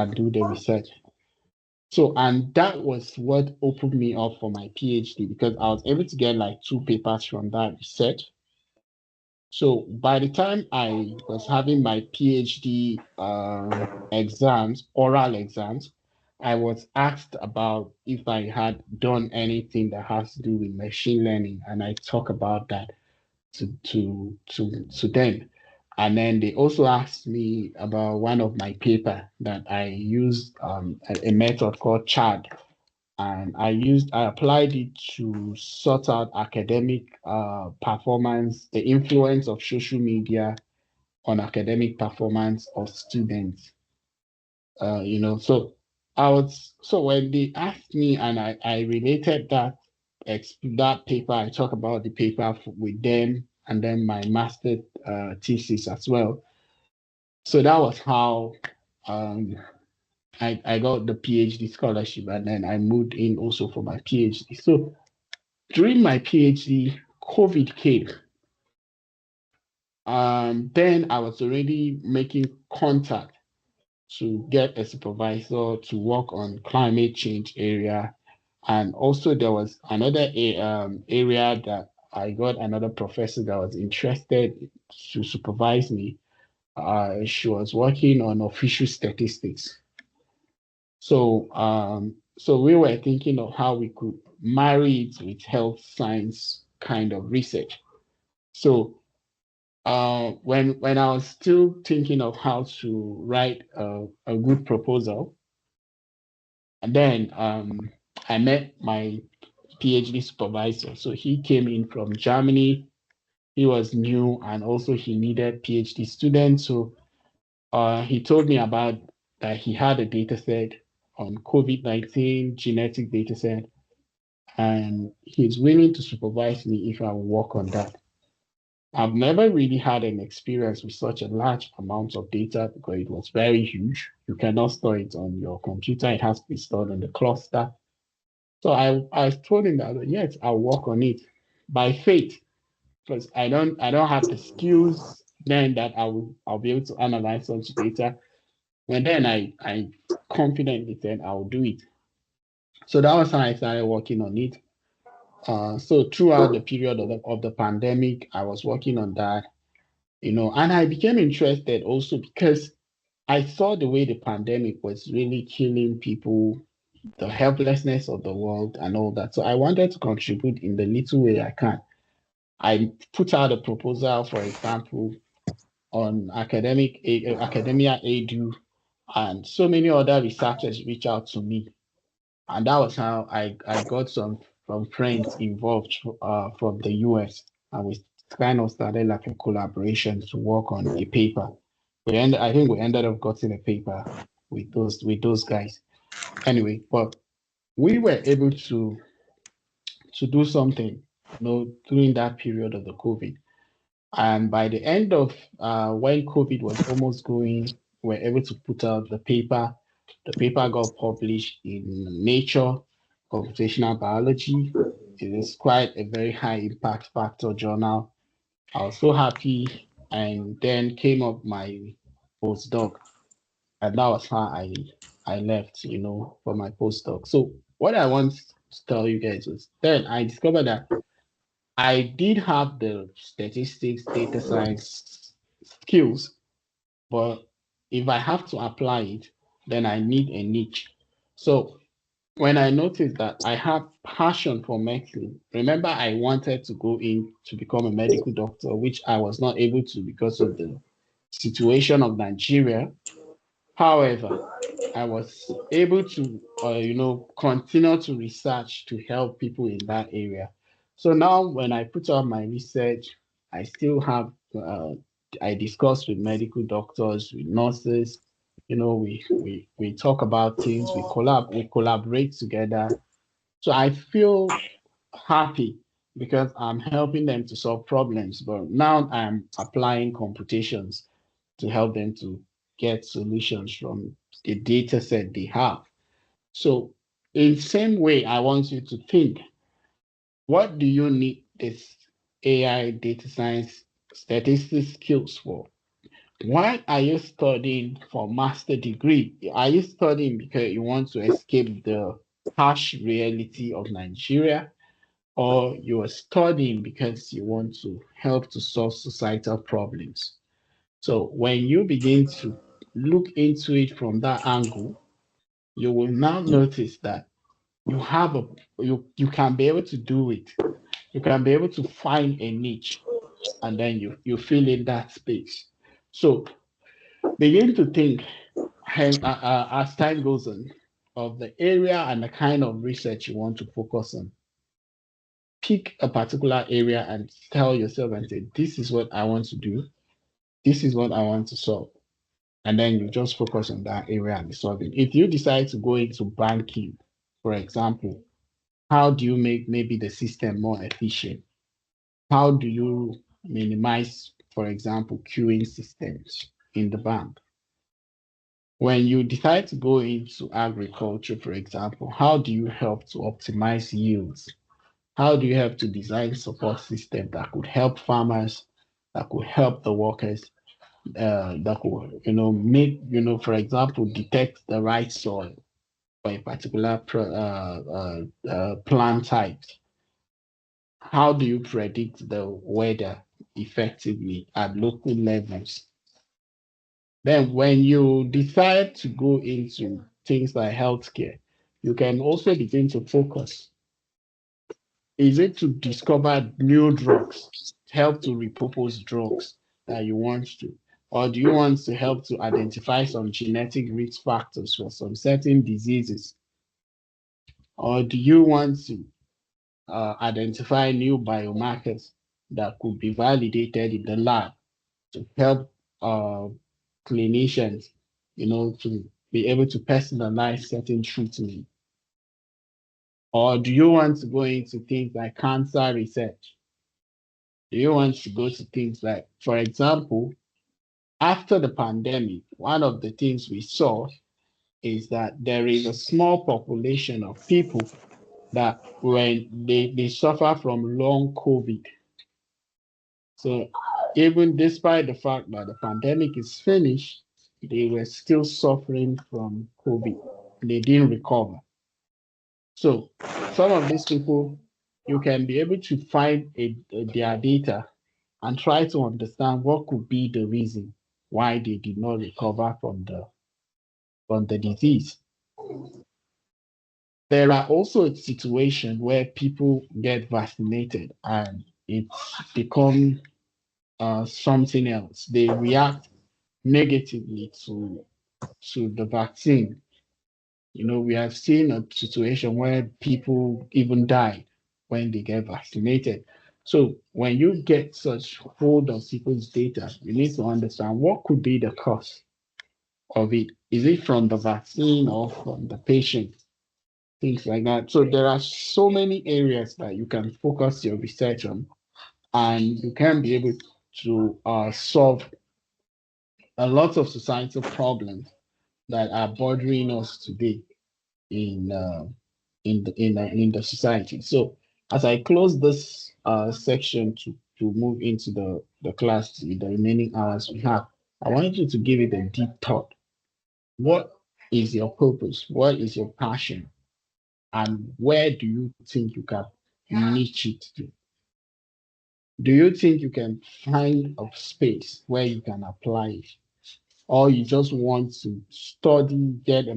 and do the research. So, and that was what opened me up for my PhD because I was able to get like 2 papers from that research. So by the time I was having my PhD exams, oral exams, I was asked about if I had done anything that has to do with machine learning, and I talk about that to them. And then they also asked me about one of my paper that I used a method called CHAD, and I applied it to sort out academic performance, the influence of social media on academic performance of students. So so when they asked me and I related that paper, I talk about the paper with them and then my master thesis as well. So that was how um, I got the PhD scholarship and then I moved in also for my PhD. So during my PhD, COVID came. Then I was already making contact to get a supervisor to work on climate change area. And also there was another area that I got another professor that was interested to supervise me. She was working on official statistics. So we were thinking of how we could marry it with health science kind of research. So when I was still thinking of how to write a good proposal, and then I met my PhD supervisor. So he came in from Germany. He was new and also he needed PhD students. So he told me about that he had a data set on COVID-19 genetic data set, and he's willing to supervise me if I will work on that. I've never really had an experience with such a large amount of data because it was very huge. You cannot store it on your computer. It has to be stored on the cluster. So I told him that yes, I'll work on it by faith because I don't have the skills then that I'll be able to analyze such data. And then I confidently said I will do it. So that was how I started working on it. So throughout the period of the pandemic, I was working on that, and I became interested also because I saw the way the pandemic was really killing people, the helplessness of the world and all that. So I wanted to contribute in the little way I can. I put out a proposal, for example, on academia edu, and so many other researchers reached out to me. And that was how I got some friends involved from the US. And we kind of started like a collaboration to work on a paper. I think we ended up getting a paper with those guys. Anyway, but we were able to do something, during that period of the COVID. And by the end of when COVID was almost going, we were able to put out the paper. The paper got published in Nature Computational Biology. It is quite a very high impact factor journal. I was so happy, and then came up my postdoc, and that was how I left, for my postdoc. So what I want to tell you guys was then I discovered that I did have the statistics, data science skills, but if I have to apply it, then I need a niche. So when I noticed that I have passion for medicine, remember I wanted to go in to become a medical doctor, which I was not able to because of the situation of Nigeria. However, I was able to, continue to research to help people in that area. So now, when I put out my research, I still have, I discuss with medical doctors, with nurses. We talk about things. We collaborate together. So I feel happy because I'm helping them to solve problems. But now I'm applying computations to help them to get solutions from the data set they have. So in the same way, I want you to think, what do you need this AI data science statistics skills for? Why are you studying for master degree? Are you studying because you want to escape the harsh reality of Nigeria, or you are studying because you want to help to solve societal problems? So when you begin to look into it from that angle, you will now notice that you have a you can be able to do it. You can be able to find a niche, and then you fill in that space. So begin to think as time goes on of the area and the kind of research you want to focus on. Pick a particular area and tell yourself and say, this is what I want to do. This is what I want to solve. And then you just focus on that area and solve it. If you decide to go into banking, for example, how do you make maybe the system more efficient? How do you minimize, for example, queuing systems in the bank? When you decide to go into agriculture, for example, how do you help to optimize yields? How do you help to design support systems that could help farmers, that could help the workers, that could, make, for example, detect the right soil for a particular plant type? How do you predict the weather effectively at local levels? Then, when you decide to go into things like healthcare, you can also begin to focus. Is it to discover new drugs, help to repurpose drugs that you want to? Or do you want to help to identify some genetic risk factors for some certain diseases? Or do you want to identify new biomarkers that could be validated in the lab to help uh, clinicians, to be able to personalize certain treatment? Or do you want to go into things like cancer research? Do you want to go to things like, for example, after the pandemic, one of the things we saw is that there is a small population of people that when they suffer from long COVID. So even despite the fact that the pandemic is finished, they were still suffering from COVID. They didn't recover. So some of these people, you can be able to find their data and try to understand what could be the reason why they did not recover from the disease. There are also situations where people get vaccinated and it's become something else. They react negatively to the vaccine. We have seen a situation where people even die when they get vaccinated. So when you get such hold of people's data, you need to understand what could be the cause of it. Is it from the vaccine or from the patient? Things like that. So there are so many areas that you can focus your research on, and you can be able to solve a lot of societal problems that are bothering us today in in the society. So as I close this section to move into the class with the remaining hours we have, I want you to give it a deep thought. What is your purpose? What is your passion? And where do you think you can niche it to? Do you think you can find a space where you can apply it? Or you just want to study, get a